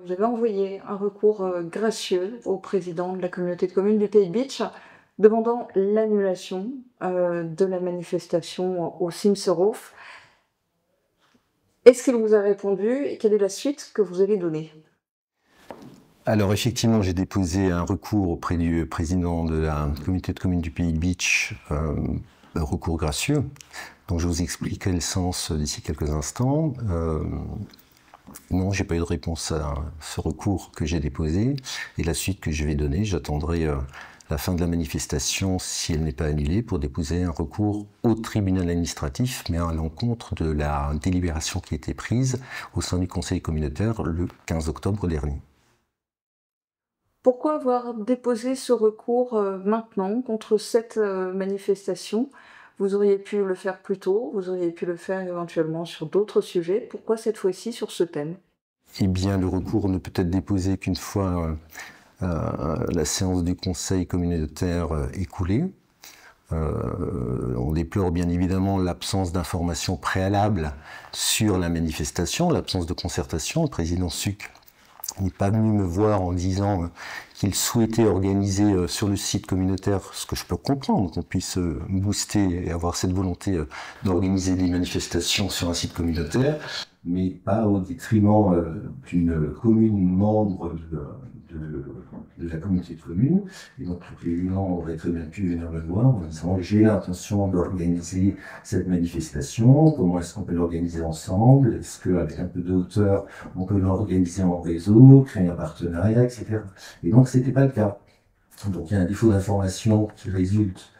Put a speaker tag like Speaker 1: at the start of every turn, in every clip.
Speaker 1: Vous avez envoyé un recours gracieux au président de la communauté de communes du Pays Beach demandant l'annulation de la manifestation au Cimserhof. Est-ce qu'il vous a répondu et quelle est la suite que vous allez donner?
Speaker 2: Alors effectivement, j'ai déposé un recours auprès du président de la communauté de communes du Pays Beach, un recours gracieux. Donc je vous expliquerai le sens d'ici quelques instants. Non, j'ai pas eu de réponse à ce recours que j'ai déposé. Et la suite que je vais donner, j'attendrai la fin de la manifestation, si elle n'est pas annulée, pour déposer un recours au tribunal administratif, mais à l'encontre de la délibération qui a été prise au sein du conseil communautaire le 15 octobre dernier.
Speaker 1: Pourquoi avoir déposé ce recours maintenant contre cette manifestation? Vous auriez pu le faire plus tôt, vous auriez pu le faire éventuellement sur d'autres sujets. Pourquoi cette fois-ci sur ce thème?
Speaker 2: Eh bien, le recours ne peut être déposé qu'une fois la séance du conseil communautaire écoulée. On déplore bien évidemment l'absence d'informations préalables sur la manifestation, l'absence de concertation. Le président Suc n'est pas venu me voir en disant qu'il souhaitait organiser sur le site communautaire, ce que je peux comprendre, qu'on puisse booster et avoir cette volonté d'organiser des manifestations sur un site communautaire, mais pas au détriment d'une commune membre de la communauté de communes. Et donc, le président aurait très bien pu venir me voir en disant: j'ai l'intention d'organiser cette manifestation, comment est-ce qu'on peut l'organiser ensemble, est-ce qu'avec un peu de hauteur, on peut l'organiser en réseau, créer un partenariat, etc. Et donc, c'était pas le cas. Donc, il y a un défaut d'information qui résulte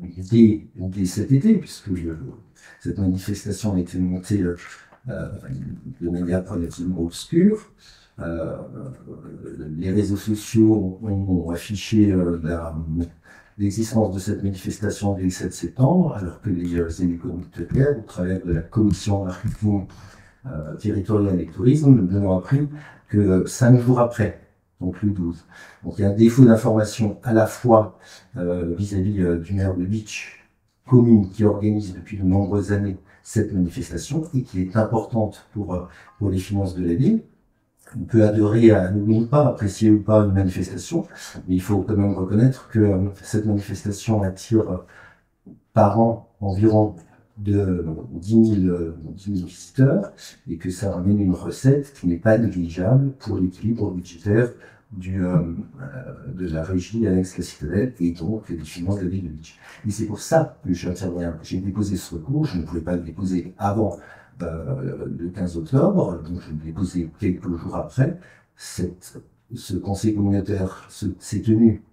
Speaker 2: dès cet été, puisque cette manifestation a été montée de manière relativement obscure. Les réseaux sociaux ont affiché l'existence de cette manifestation dès le 7 septembre, alors que les élus communautaires, au travers de la commission marketing territoriale et tourisme, nous ont appris que 5 jours après, donc le 12. Donc il y a un défaut d'information à la fois vis-à-vis du maire de Beach, commune qui organise depuis de nombreuses années cette manifestation et qui est importante pour les finances de la ville. On peut adorer ou pas, apprécier ou pas une manifestation, mais il faut quand même reconnaître que cette manifestation attire par an environ de 10 000 visiteurs et que ça ramène une recette qui n'est pas négligeable pour l'équilibre budgétaire de la régie annexe La Citadelle et donc des finances de la ville de Beach. Et c'est pour ça que j'interviens. J'ai déposé ce recours, je ne pouvais pas le déposer avant le 15 octobre, donc je l'ai déposé quelques jours après. Ce conseil communautaire s'est tenu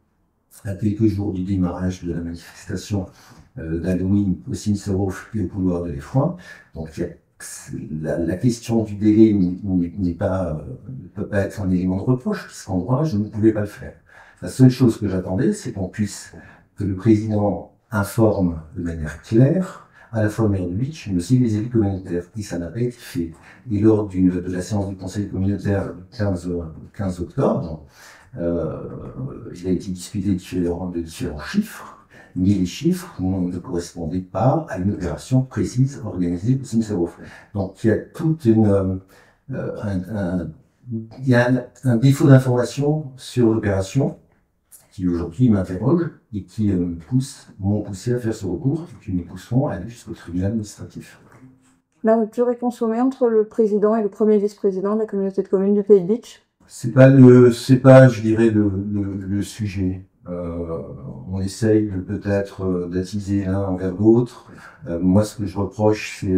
Speaker 2: à quelques jours du démarrage de la manifestation d'Halloween au Cimserhof et au couloir de l'Effroi. Donc la question du délai ne peut pas être un élément de reproche, puisqu'en droit, je ne pouvais pas le faire. La seule chose que j'attendais, c'est que le président informe de manière claire à la fois le maire de Beach, mais aussi les élus communautaires. Et ça n'a pas été fait. Et lors de la séance du conseil communautaire le 15 octobre, il a été discuté de différents chiffres, mais les chiffres ne correspondaient pas à une opération précise organisée au Cimserhof. Donc il y a il y a un défaut d'information sur l'opération qui aujourd'hui m'interroge et qui m'ont poussé à faire ce recours et qui nous pousseront à aller jusqu'au tribunal administratif.
Speaker 1: La rupture est consommée entre le président et le premier vice-président de la communauté de communes du Pays Beach.
Speaker 2: C'est pas, je dirais, le sujet. On essaye peut-être d'attiser l'un envers l'autre. Moi, ce que je reproche, c'est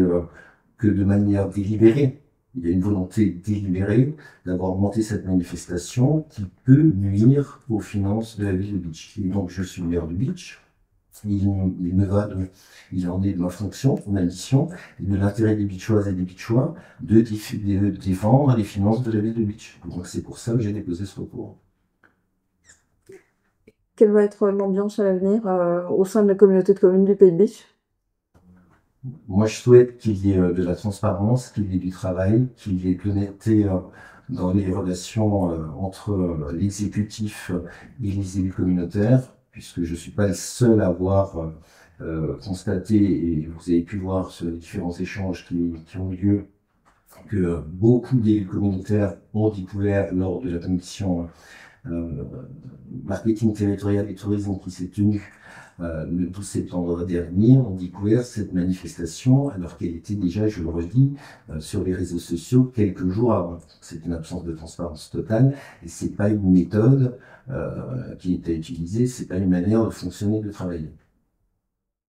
Speaker 2: que de manière délibérée, il y a une volonté délibérée d'avoir monté cette manifestation qui peut nuire aux finances de la ville de Beach. Et donc, je suis maire de Beach. Il en est de ma fonction, de ma mission, et de l'intérêt des Beachoises et des Beachois de défendre les finances de la ville de Beach. Donc c'est pour ça que j'ai déposé ce recours.
Speaker 1: Quelle va être l'ambiance à l'avenir au sein de la communauté de communes du Pays Beach?
Speaker 2: Moi, je souhaite qu'il y ait de la transparence, qu'il y ait du travail, qu'il y ait de l'honnêteté dans les relations entre l'exécutif et les élus communautaires, puisque je suis pas le seul à avoir constaté, et vous avez pu voir sur les différents échanges qui ont eu lieu que beaucoup d'élus communautaires ont découvert lors de la commission marketing territorial et tourisme qui s'est tenue le 12 septembre dernier, ont découvert cette manifestation alors qu'elle était déjà, je le redis, sur les réseaux sociaux quelques jours avant. C'est une absence de transparence totale et c'est pas une méthode qui était utilisée, c'est pas une manière de fonctionner, de travailler.